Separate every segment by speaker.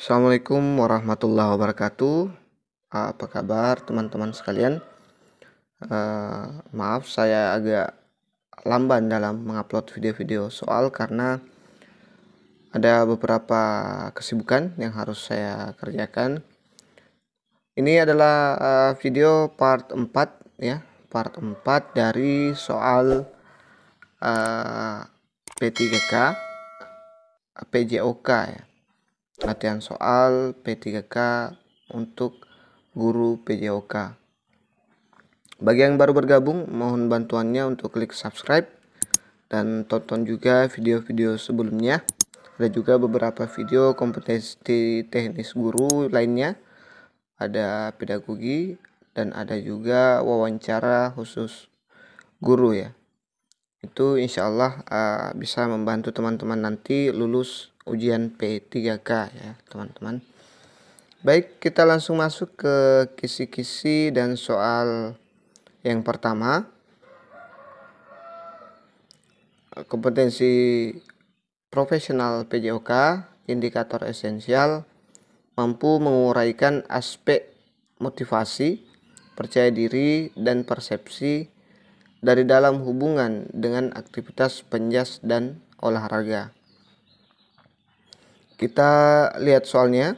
Speaker 1: Assalamualaikum warahmatullahi wabarakatuh. Apa kabar teman-teman sekalian? Maaf saya agak lamban dalam mengupload video-video soal karena ada beberapa kesibukan yang harus saya kerjakan. Ini adalah video part 4 ya, part 4 dari soal P3K PJOK ya. Latihan soal P3K untuk guru PJOK. Bagi yang baru bergabung, mohon bantuannya untuk klik subscribe dan tonton juga video-video sebelumnya. Ada juga beberapa video kompetensi teknis guru lainnya, ada pedagogi, dan ada juga wawancara khusus guru ya. Itu insya Allah bisa membantu teman-teman nanti lulus ujian P3K ya teman-teman. Baik, kita langsung masuk ke kisi-kisi dan soal yang pertama. Kompetensi profesional PJOK, indikator esensial, mampu menguraikan aspek motivasi, percaya diri, dan persepsi dari dalam hubungan dengan aktivitas penjas dan olahraga. Kita lihat soalnya.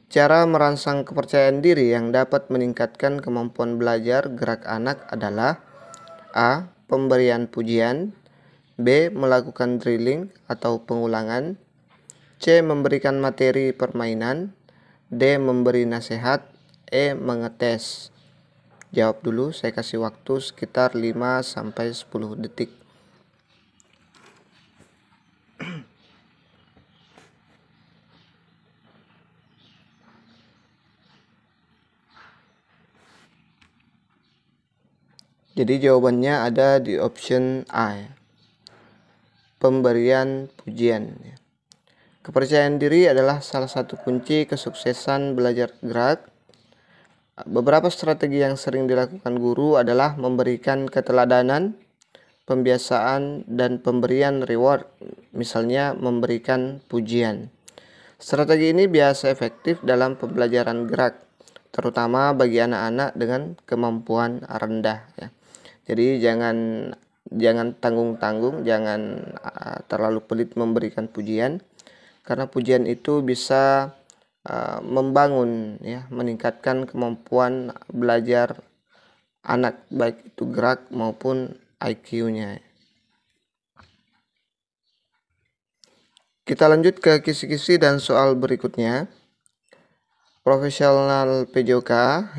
Speaker 1: Cara merangsang kepercayaan diri yang dapat meningkatkan kemampuan belajar gerak anak adalah A. Pemberian pujian, B. Melakukan drilling atau pengulangan, C. Memberikan materi permainan, D. Memberi nasihat, E. Mengetes. Jawab dulu, saya kasih waktu sekitar 5-10 detik. Jadi jawabannya ada di option A ya. Pemberian pujian ya. Kepercayaan diri adalah salah satu kunci kesuksesan belajar gerak. Beberapa strategi yang sering dilakukan guru adalah memberikan keteladanan, pembiasaan, dan pemberian reward, misalnya memberikan pujian. Strategi ini biasa efektif dalam pembelajaran gerak, terutama bagi anak-anak dengan kemampuan rendah ya. Jadi jangan tanggung-tanggung, jangan terlalu pelit memberikan pujian, karena pujian itu bisa membangun ya, meningkatkan kemampuan belajar anak, baik itu gerak maupun IQ-nya. Kita lanjut ke kisi-kisi dan soal berikutnya. Profesional PJOK,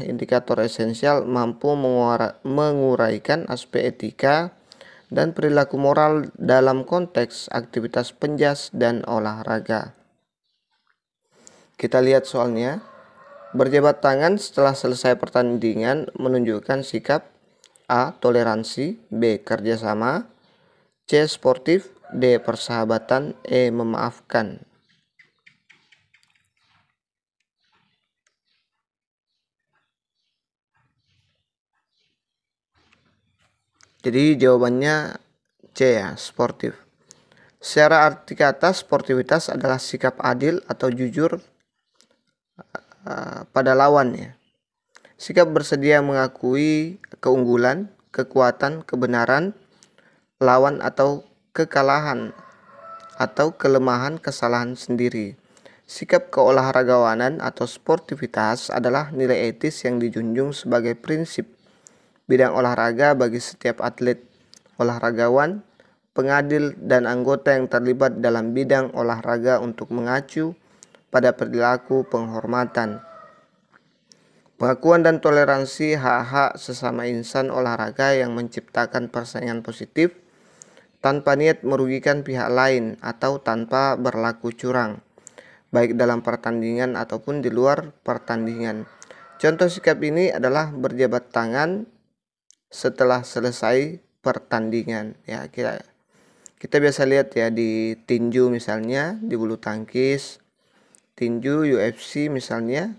Speaker 1: indikator esensial, mampu menguraikan aspek etika dan perilaku moral dalam konteks aktivitas penjas dan olahraga. Kita lihat soalnya. Berjabat tangan setelah selesai pertandingan menunjukkan sikap A. Toleransi, B. Kerjasama, C. Sportif, D. Persahabatan, E. Memaafkan. Jadi jawabannya C ya, sportif. Secara arti kata, sportivitas adalah sikap adil atau jujur pada lawannya. Sikap bersedia mengakui keunggulan, kekuatan, kebenaran lawan atau kekalahan atau kelemahan kesalahan sendiri. Sikap keolahragawanan atau sportivitas adalah nilai etis yang dijunjung sebagai prinsip bidang olahraga bagi setiap atlet, olahragawan, pengadil, dan anggota yang terlibat dalam bidang olahraga untuk mengacu pada perilaku penghormatan, pengakuan dan toleransi hak-hak sesama insan olahraga yang menciptakan persaingan positif tanpa niat merugikan pihak lain atau tanpa berlaku curang, baik dalam pertandingan ataupun di luar pertandingan. Contoh sikap ini adalah berjabat tangan setelah selesai pertandingan ya. Kita biasa lihat ya di tinju misalnya, di bulu tangkis, tinju UFC misalnya,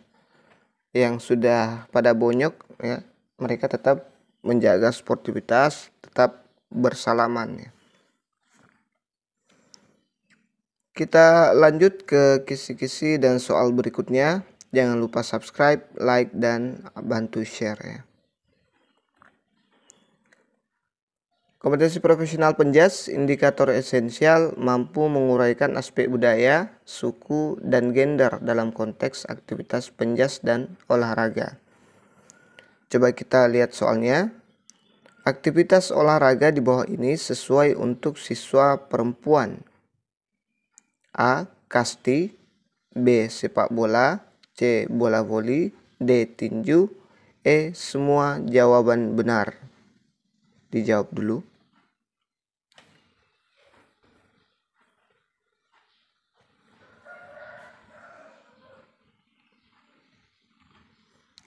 Speaker 1: yang sudah pada bonyok ya, mereka tetap menjaga sportivitas, tetap bersalaman ya. Kita lanjut ke kisi-kisi dan soal berikutnya. Jangan lupa subscribe, like, dan bantu share ya. Kompetensi profesional penjas, indikator esensial mampu menguraikan aspek budaya, suku, dan gender dalam konteks aktivitas penjas dan olahraga. Coba kita lihat soalnya. Aktivitas olahraga di bawah ini sesuai untuk siswa perempuan. A. Kasti, B. Sepak bola, C. Bola voli, D. Tinju, E. Semua jawaban benar. Dijawab dulu.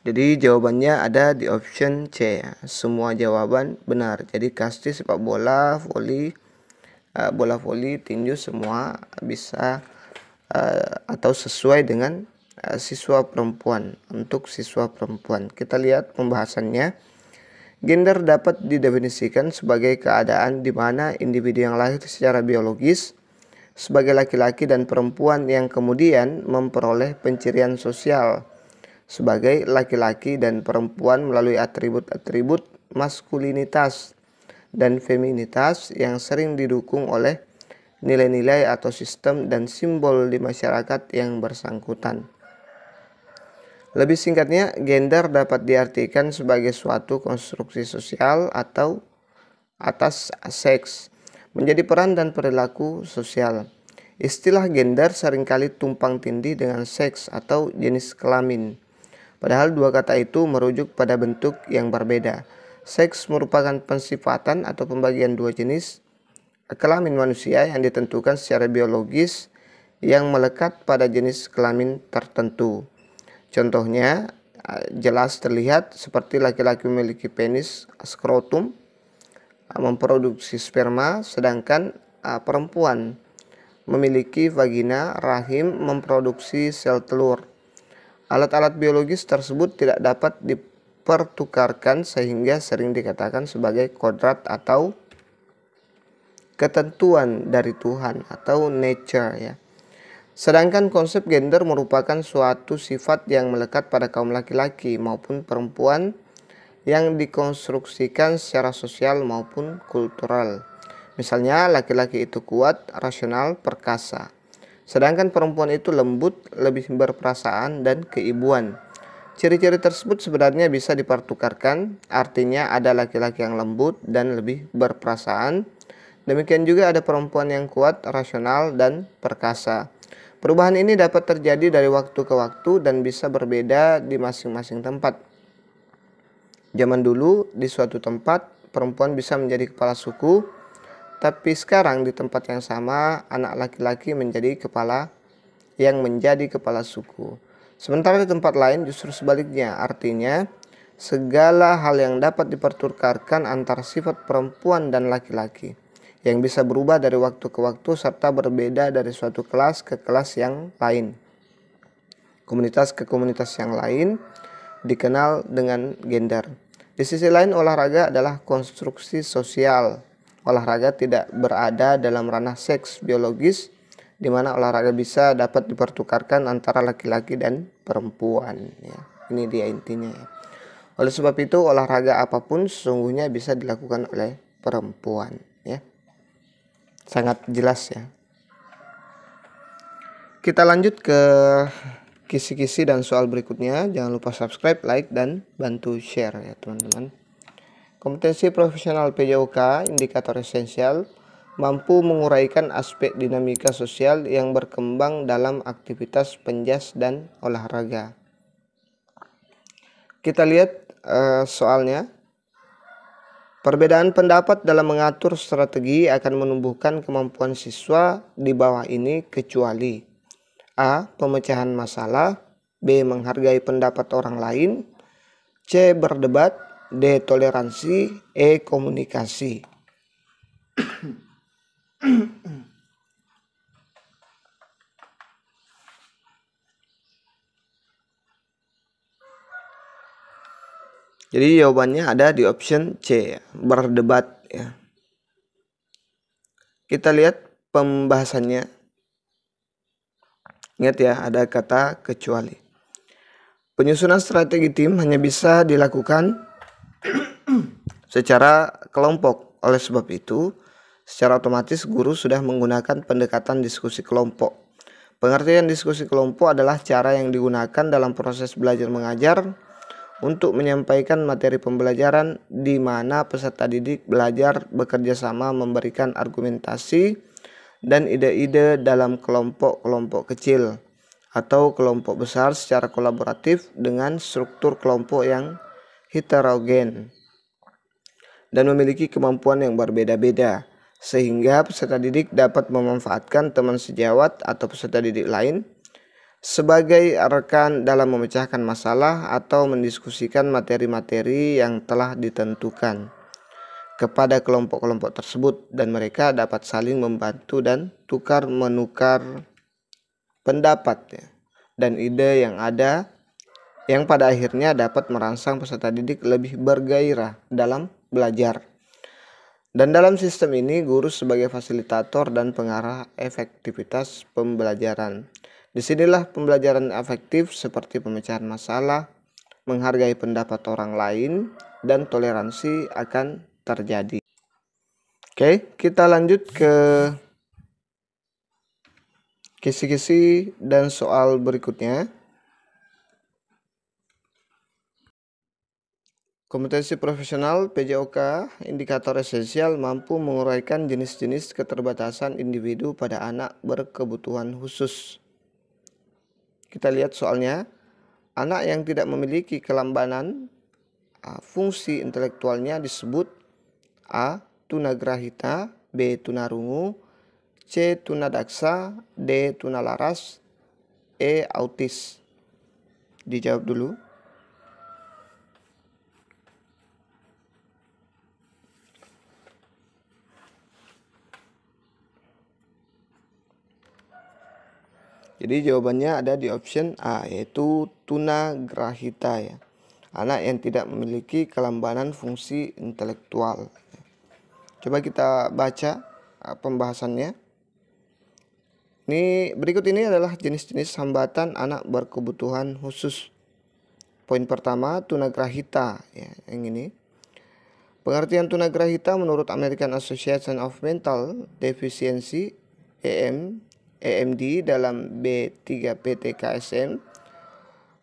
Speaker 1: Jadi jawabannya ada di option C ya. Semua jawaban benar. Jadi kasti, sepak bola, voli, bola voli, tinju semua bisa atau sesuai dengan siswa perempuan. Untuk siswa perempuan, kita lihat pembahasannya. Gender dapat didefinisikan sebagai keadaan di mana individu yang lahir secara biologis sebagai laki-laki dan perempuan yang kemudian memperoleh pencirian sosial sebagai laki-laki dan perempuan melalui atribut-atribut maskulinitas dan feminitas yang sering didukung oleh nilai-nilai atau sistem dan simbol di masyarakat yang bersangkutan. Lebih singkatnya, gender dapat diartikan sebagai suatu konstruksi sosial atau atas seks, menjadi peran dan perilaku sosial. Istilah gender seringkali tumpang tindih dengan seks atau jenis kelamin. Padahal dua kata itu merujuk pada bentuk yang berbeda. Seks merupakan pensifatan atau pembagian dua jenis kelamin manusia yang ditentukan secara biologis yang melekat pada jenis kelamin tertentu. Contohnya jelas terlihat seperti laki-laki memiliki penis, skrotum, memproduksi sperma, sedangkan perempuan memiliki vagina, rahim, memproduksi sel telur. Alat-alat biologis tersebut tidak dapat dipertukarkan sehingga sering dikatakan sebagai kodrat atau ketentuan dari Tuhan atau nature ya. Sedangkan konsep gender merupakan suatu sifat yang melekat pada kaum laki-laki maupun perempuan yang dikonstruksikan secara sosial maupun kultural. Misalnya laki-laki itu kuat, rasional, perkasa. Sedangkan perempuan itu lembut, lebih berperasaan, dan keibuan. Ciri-ciri tersebut sebenarnya bisa dipertukarkan, artinya ada laki-laki yang lembut dan lebih berperasaan. Demikian juga ada perempuan yang kuat, rasional, dan perkasa. Perubahan ini dapat terjadi dari waktu ke waktu dan bisa berbeda di masing-masing tempat. Zaman dulu, di suatu tempat, perempuan bisa menjadi kepala suku, tapi sekarang di tempat yang sama, anak laki-laki menjadi kepala suku. Sementara di tempat lain justru sebaliknya, artinya segala hal yang dapat dipertukarkan antara sifat perempuan dan laki-laki, yang bisa berubah dari waktu ke waktu serta berbeda dari suatu kelas ke kelas yang lain. Komunitas ke komunitas yang lain dikenal dengan gender. Di sisi lain, olahraga adalah konstruksi sosial. Olahraga tidak berada dalam ranah seks biologis, di mana olahraga bisa dapat dipertukarkan antara laki-laki dan perempuan. Ya, ini dia intinya. Ya. Oleh sebab itu, olahraga apapun sesungguhnya bisa dilakukan oleh perempuan. Ya, sangat jelas ya. Kita lanjut ke kisi-kisi dan soal berikutnya. Jangan lupa subscribe, like, dan bantu share ya teman-teman. Kompetensi profesional PJOK, indikator esensial, mampu menguraikan aspek dinamika sosial yang berkembang dalam aktivitas penjas dan olahraga. Kita lihat soalnya. Perbedaan pendapat dalam mengatur strategi akan menumbuhkan kemampuan siswa di bawah ini kecuali A. Pemecahan masalah, B. Menghargai pendapat orang lain, C. Berdebat, D. Toleransi, E. Komunikasi. Jadi jawabannya ada di option C, berdebat ya. Kita lihat pembahasannya. Ingat ya, ada kata kecuali. Penyusunan strategi tim hanya bisa dilakukan secara kelompok. Oleh sebab itu, secara otomatis guru sudah menggunakan pendekatan diskusi kelompok. Pengertian diskusi kelompok adalah cara yang digunakan dalam proses belajar mengajar untuk menyampaikan materi pembelajaran di mana peserta didik belajar bekerja sama memberikan argumentasi dan ide-ide dalam kelompok-kelompok kecil atau kelompok besar secara kolaboratif dengan struktur kelompok yang heterogen dan memiliki kemampuan yang berbeda-beda, sehingga peserta didik dapat memanfaatkan teman sejawat atau peserta didik lain sebagai rekan dalam memecahkan masalah atau mendiskusikan materi-materi yang telah ditentukan kepada kelompok-kelompok tersebut, dan mereka dapat saling membantu dan tukar-menukar pendapat dan ide yang ada, yang pada akhirnya dapat merangsang peserta didik lebih bergairah dalam belajar. Dan dalam sistem ini, guru sebagai fasilitator dan pengarah efektivitas pembelajaran. Disinilah pembelajaran efektif seperti pemecahan masalah, menghargai pendapat orang lain, dan toleransi akan terjadi. Oke, kita lanjut ke kisi-kisi dan soal berikutnya. Kompetensi profesional PJOK, indikator esensial mampu menguraikan jenis-jenis keterbatasan individu pada anak berkebutuhan khusus. Kita lihat soalnya. Anak yang tidak memiliki kelambanan fungsi intelektualnya disebut A. tunagrahita, B. tunarungu, C. tunadaksa, D. tunalaras, E. autis. Dijawab dulu. Jadi jawabannya ada di option A, yaitu tunagrahita ya. Anak yang tidak memiliki kelambanan fungsi intelektual. Coba kita baca pembahasannya. Berikut ini adalah jenis-jenis hambatan anak berkebutuhan khusus. Poin pertama, tunagrahita ya, yang ini. Pengertian tunagrahita menurut American Association of Mental Deficiency AMD dalam B3PTKSM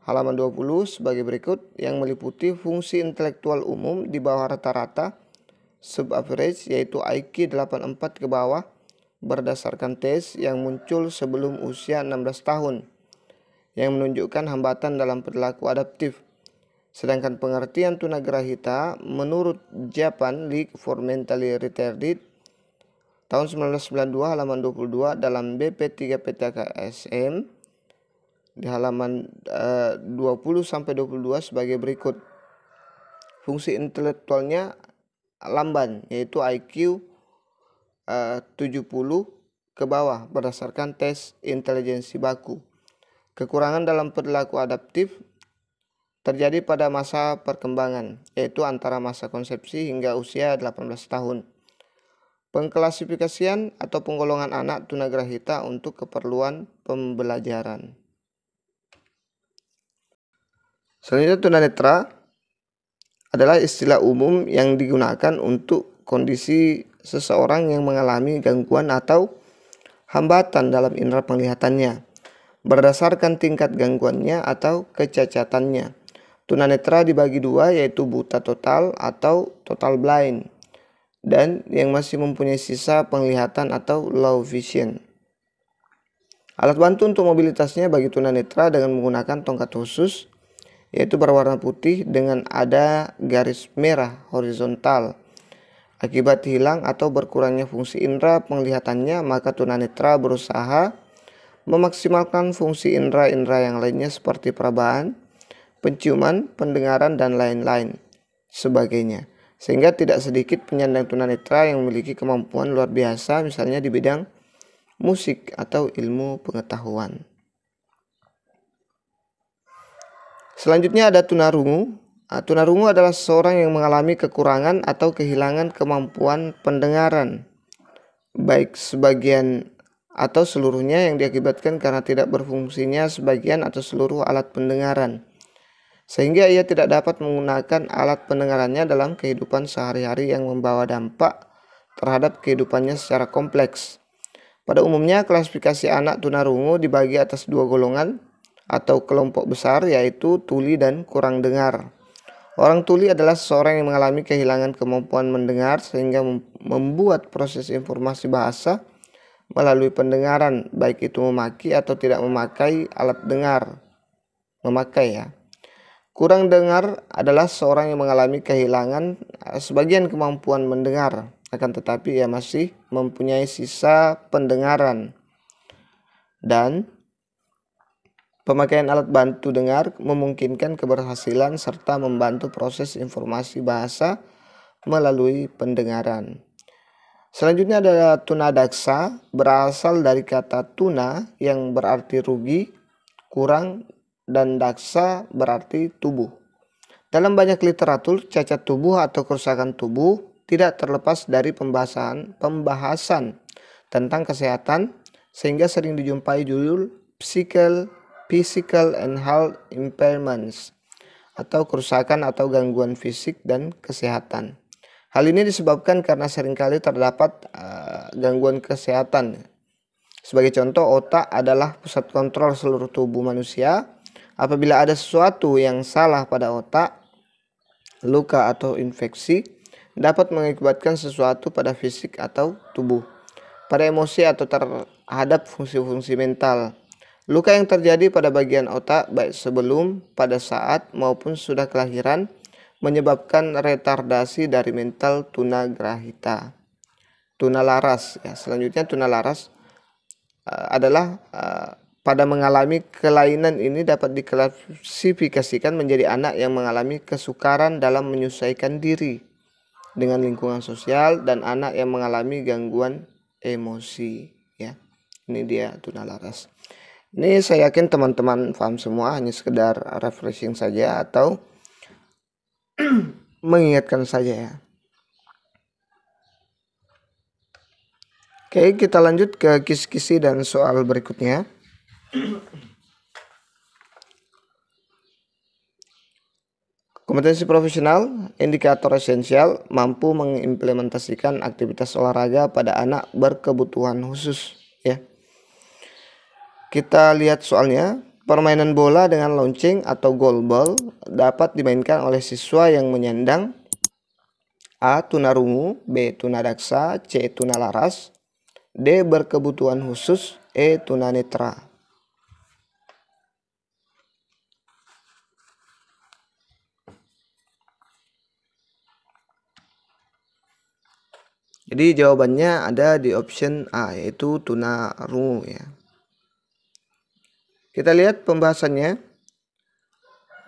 Speaker 1: halaman 20 sebagai berikut, yang meliputi fungsi intelektual umum di bawah rata-rata sub-average, yaitu IQ 84 ke bawah berdasarkan tes yang muncul sebelum usia 16 tahun yang menunjukkan hambatan dalam perilaku adaptif. Sedangkan pengertian tunagrahita menurut Japan League for Mentally Retarded tahun 1992 halaman 22 dalam BP3PTKSM di halaman 20-22 sebagai berikut. Fungsi intelektualnya lamban, yaitu IQ 70 ke bawah berdasarkan tes intelijensi baku. Kekurangan dalam perilaku adaptif terjadi pada masa perkembangan, yaitu antara masa konsepsi hingga usia 18 tahun. Pengklasifikasian atau penggolongan anak tunagrahita untuk keperluan pembelajaran. Selanjutnya, tunanetra adalah istilah umum yang digunakan untuk kondisi seseorang yang mengalami gangguan atau hambatan dalam indera penglihatannya berdasarkan tingkat gangguannya atau kecacatannya. Tunanetra dibagi dua, yaitu buta total atau total blind, dan yang masih mempunyai sisa penglihatan atau low vision. Alat bantu untuk mobilitasnya bagi tunanetra dengan menggunakan tongkat khusus, yaitu berwarna putih dengan ada garis merah horizontal. Akibat hilang atau berkurangnya fungsi indera penglihatannya, maka tunanetra berusaha memaksimalkan fungsi indera-indera yang lainnya seperti perabaan, penciuman, pendengaran, dan lain-lain sebagainya. Sehingga tidak sedikit penyandang tunanetra yang memiliki kemampuan luar biasa, misalnya di bidang musik atau ilmu pengetahuan. Selanjutnya ada tunarungu. Tunarungu adalah seseorang yang mengalami kekurangan atau kehilangan kemampuan pendengaran, baik sebagian atau seluruhnya yang diakibatkan karena tidak berfungsinya sebagian atau seluruh alat pendengaran, sehingga ia tidak dapat menggunakan alat pendengarannya dalam kehidupan sehari-hari yang membawa dampak terhadap kehidupannya secara kompleks. Pada umumnya, klasifikasi anak tunarungu dibagi atas dua golongan atau kelompok besar, yaitu tuli dan kurang dengar. Orang tuli adalah seseorang yang mengalami kehilangan kemampuan mendengar sehingga membuat proses informasi bahasa melalui pendengaran, baik itu memaki atau tidak memakai alat dengar. Memakai ya. Kurang dengar adalah seorang yang mengalami kehilangan sebagian kemampuan mendengar, akan tetapi ia masih mempunyai sisa pendengaran. Dan pemakaian alat bantu dengar memungkinkan keberhasilan serta membantu proses informasi bahasa melalui pendengaran. Selanjutnya ada tunadaksa, berasal dari kata tuna yang berarti rugi, kurang, dan daksa berarti tubuh. Dalam banyak literatur, cacat tubuh atau kerusakan tubuh tidak terlepas dari pembahasan tentang kesehatan, sehingga sering dijumpai judul physical and health impairments atau kerusakan atau gangguan fisik dan kesehatan. Hal ini disebabkan karena seringkali terdapat gangguan kesehatan. Sebagai contoh, otak adalah pusat kontrol seluruh tubuh manusia. Apabila ada sesuatu yang salah pada otak, luka atau infeksi dapat mengakibatkan sesuatu pada fisik atau tubuh, pada emosi atau terhadap fungsi-fungsi mental. Luka yang terjadi pada bagian otak baik sebelum, pada saat, maupun sudah kelahiran menyebabkan retardasi dari mental tunagrahita. Tunalaras ya. Selanjutnya tunalaras adalah pada mengalami kelainan ini dapat diklasifikasikan menjadi anak yang mengalami kesukaran dalam menyesuaikan diri dengan lingkungan sosial dan anak yang mengalami gangguan emosi ya. Ini dia tunalaras. Ini saya yakin teman-teman paham semua, hanya sekedar refreshing saja atau mengingatkan saja ya. Oke, kita lanjut ke kisi-kisi dan soal berikutnya. Kompetensi profesional, indikator esensial, mampu mengimplementasikan aktivitas olahraga pada anak berkebutuhan khusus ya. Kita lihat soalnya. Permainan bola dengan lonceng atau goalball dapat dimainkan oleh siswa yang menyandang A. tunarungu, B. tunadaksa, C. tunalaras, D. berkebutuhan khusus, E. tunanetra. Jadi jawabannya ada di option A, yaitu tunarungu ya. Kita lihat pembahasannya.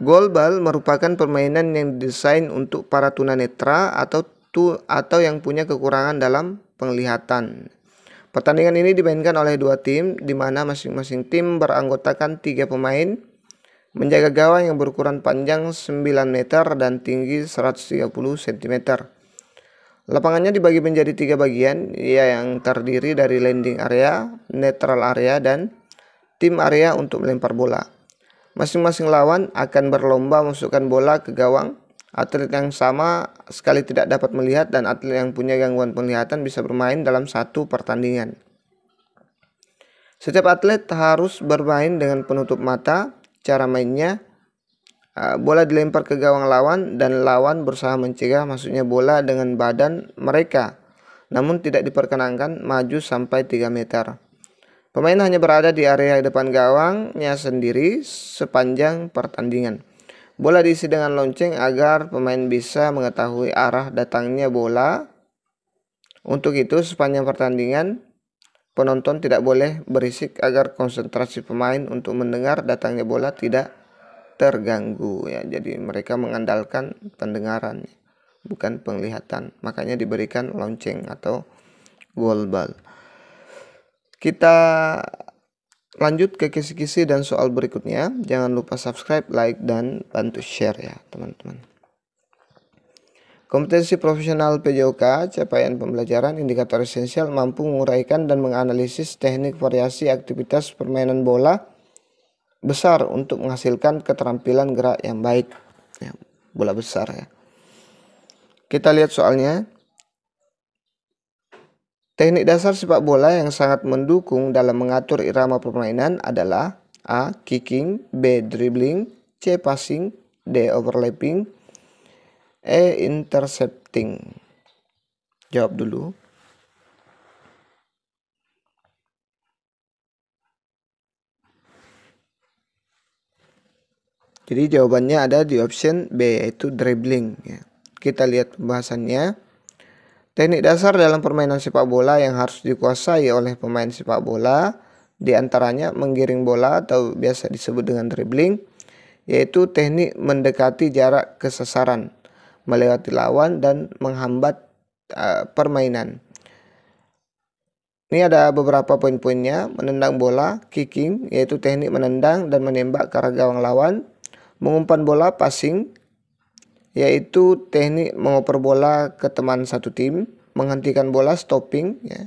Speaker 1: Goalball merupakan permainan yang didesain untuk para tunanetra atau yang punya kekurangan dalam penglihatan. Pertandingan ini dimainkan oleh dua tim, di mana masing-masing tim beranggotakan 3 pemain, menjaga gawang yang berukuran panjang 9 meter dan tinggi 130 cm. Lapangannya dibagi menjadi 3 bagian, yang terdiri dari landing area, neutral area, dan tim area untuk melempar bola. Masing-masing lawan akan berlomba memasukkan bola ke gawang. Atlet yang sama sekali tidak dapat melihat dan atlet yang punya gangguan penglihatan bisa bermain dalam satu pertandingan. Setiap atlet harus bermain dengan penutup mata. Cara mainnya, bola dilempar ke gawang lawan dan lawan berusaha mencegah masuknya bola dengan badan mereka, namun tidak diperkenankan maju sampai 3 meter. Pemain hanya berada di area depan gawangnya sendiri sepanjang pertandingan. Bola diisi dengan lonceng agar pemain bisa mengetahui arah datangnya bola. Untuk itu, sepanjang pertandingan, penonton tidak boleh berisik agar konsentrasi pemain untuk mendengar datangnya bola tidak terganggu ya. Jadi mereka mengandalkan pendengaran, bukan penglihatan. Makanya diberikan lonceng atau goalball. Kita lanjut ke kisi-kisi dan soal berikutnya. Jangan lupa subscribe, like, dan bantu share ya teman-teman. Kompetensi profesional PJOK, capaian pembelajaran, indikator esensial, mampu menguraikan dan menganalisis teknik variasi aktivitas permainan bola besar untuk menghasilkan keterampilan gerak yang baik. Ya, bola besar ya. Kita lihat soalnya. Teknik dasar sepak bola yang sangat mendukung dalam mengatur irama permainan adalah A. Kicking, B. Dribbling, C. Passing, D. Overlapping, E. Intercepting. Jawab dulu. Jadi jawabannya ada di option B, yaitu dribbling ya. Kita lihat pembahasannya. Teknik dasar dalam permainan sepak bola yang harus dikuasai oleh pemain sepak bola diantaranya menggiring bola atau biasa disebut dengan dribbling, yaitu teknik mendekati jarak ke sasaran, melewati lawan dan menghambat permainan. Ini ada beberapa poin-poinnya. Menendang bola, kicking, yaitu teknik menendang dan menembak ke arah gawang lawan. Mengumpan bola, passing, yaitu teknik mengoper bola ke teman satu tim. Menghentikan bola, stopping, ya,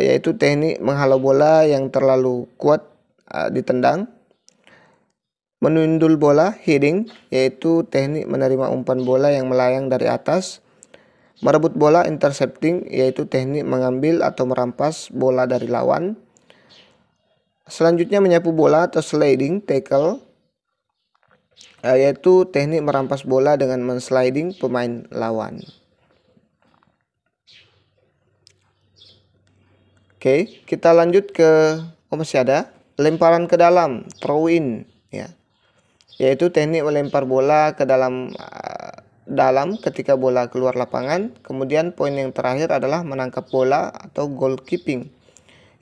Speaker 1: yaitu teknik menghalau bola yang terlalu kuat ditendang. Menundul bola, heading, yaitu teknik menerima umpan bola yang melayang dari atas. Merebut bola, intercepting, yaitu teknik mengambil atau merampas bola dari lawan. Selanjutnya menyapu bola atau sliding tackle, yaitu teknik merampas bola dengan mensliding pemain lawan. Oke, kita lanjut ke masih ada lemparan ke dalam, throw in ya. Yaitu teknik melempar bola ke dalam ketika bola keluar lapangan. Kemudian poin yang terakhir adalah menangkap bola atau goalkeeping,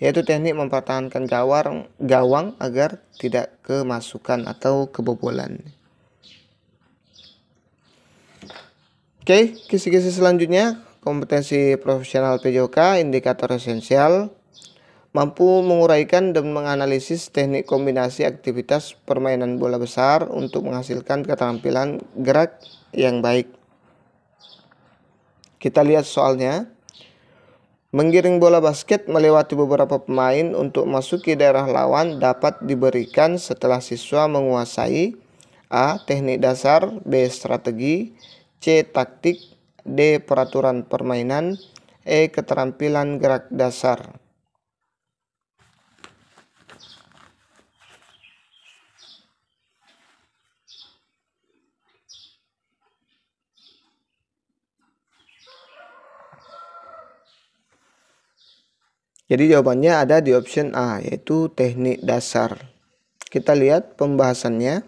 Speaker 1: yaitu teknik mempertahankan gawang agar tidak kemasukan atau kebobolan. Oke, kisi-kisi selanjutnya, kompetensi profesional PJOK, indikator esensial, mampu menguraikan dan menganalisis teknik kombinasi aktivitas permainan bola besar untuk menghasilkan keterampilan gerak yang baik. Kita lihat soalnya. Menggiring bola basket melewati beberapa pemain untuk masuki daerah lawan dapat diberikan setelah siswa menguasai A. Teknik dasar, B. Strategi, C. Taktik, D. Peraturan permainan, E. Keterampilan gerak dasar. Jadi jawabannya ada di option A, yaitu teknik dasar. Kita lihat pembahasannya.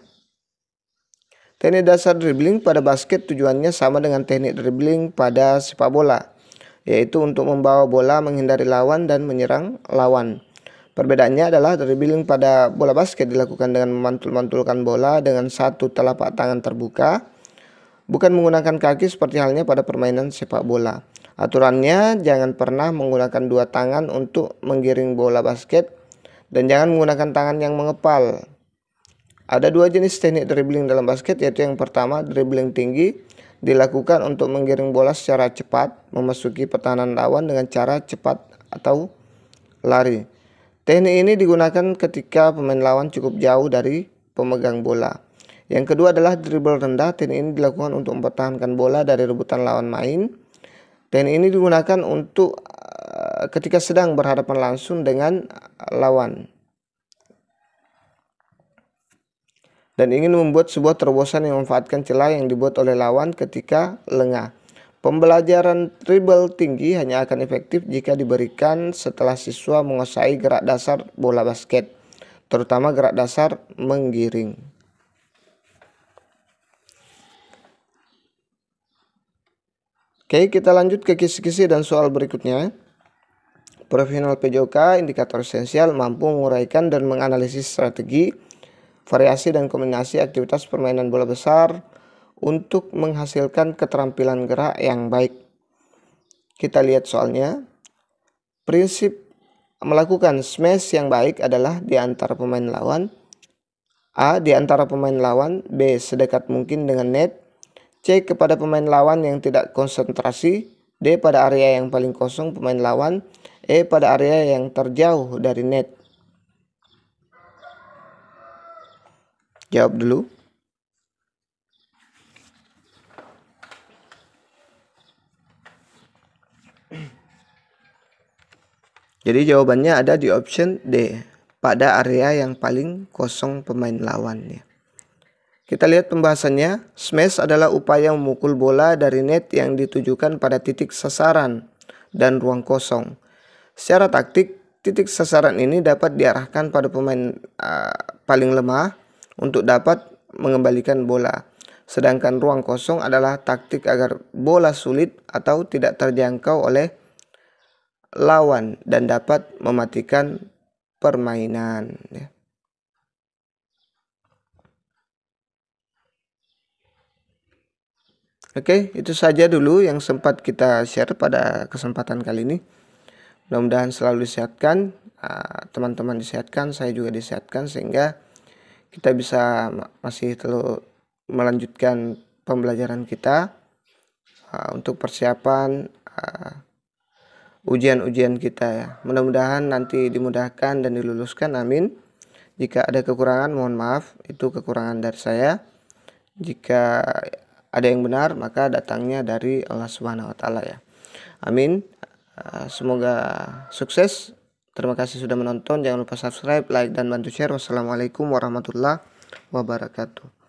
Speaker 1: Teknik dasar dribbling pada basket tujuannya sama dengan teknik dribbling pada sepak bola, yaitu untuk membawa bola menghindari lawan dan menyerang lawan. Perbedaannya adalah dribbling pada bola basket dilakukan dengan memantul-mantulkan bola dengan satu telapak tangan terbuka, bukan menggunakan kaki seperti halnya pada permainan sepak bola. Aturannya jangan pernah menggunakan dua tangan untuk menggiring bola basket dan jangan menggunakan tangan yang mengepal. Ada dua jenis teknik dribbling dalam basket, yaitu yang pertama dribbling tinggi, dilakukan untuk menggiring bola secara cepat memasuki pertahanan lawan dengan cara cepat atau lari. Teknik ini digunakan ketika pemain lawan cukup jauh dari pemegang bola. Yang kedua adalah dribble rendah. Teknik ini dilakukan untuk mempertahankan bola dari rebutan lawan main. Teknik ini digunakan untuk ketika sedang berhadapan langsung dengan lawan dan ingin membuat sebuah terobosan yang memanfaatkan celah yang dibuat oleh lawan ketika lengah. Pembelajaran dribble tinggi hanya akan efektif jika diberikan setelah siswa menguasai gerak dasar bola basket, terutama gerak dasar menggiring. Oke, kita lanjut ke kisi-kisi dan soal berikutnya. Profesional PJOK, indikator esensial, mampu menguraikan dan menganalisis strategi, variasi dan kombinasi aktivitas permainan bola besar untuk menghasilkan keterampilan gerak yang baik. Kita lihat soalnya. Prinsip melakukan smash yang baik adalah di antara pemain lawan. A. Di antara pemain lawan. B. Sedekat mungkin dengan net. C. Kepada pemain lawan yang tidak konsentrasi. D. Pada area yang paling kosong pemain lawan. E. Pada area yang terjauh dari net. Jawab dulu. Jadi jawabannya ada di option D, pada area yang paling kosong pemain lawan ya. Kita lihat pembahasannya. Smash adalah upaya memukul bola dari net yang ditujukan pada titik sasaran dan ruang kosong. Secara taktik, titik sasaran ini dapat diarahkan pada pemain paling lemah untuk dapat mengembalikan bola. Sedangkan ruang kosong adalah taktik agar bola sulit atau tidak terjangkau oleh lawan dan dapat mematikan permainan ya. Oke, itu saja dulu yang sempat kita share pada kesempatan kali ini. Mudah-mudahan selalu disehatkan, teman-teman disehatkan, saya juga disehatkan, sehingga kita bisa masih terus melanjutkan pembelajaran kita untuk persiapan ujian-ujian kita ya. Mudah-mudahan nanti dimudahkan dan diluluskan, amin. Jika ada kekurangan mohon maaf, itu kekurangan dari saya. Jika ada yang benar maka datangnya dari Allah Subhanahu wa taala ya. Amin. Semoga sukses. Terima kasih sudah menonton. Jangan lupa subscribe, like dan bantu share. Wassalamualaikum warahmatullahi wabarakatuh.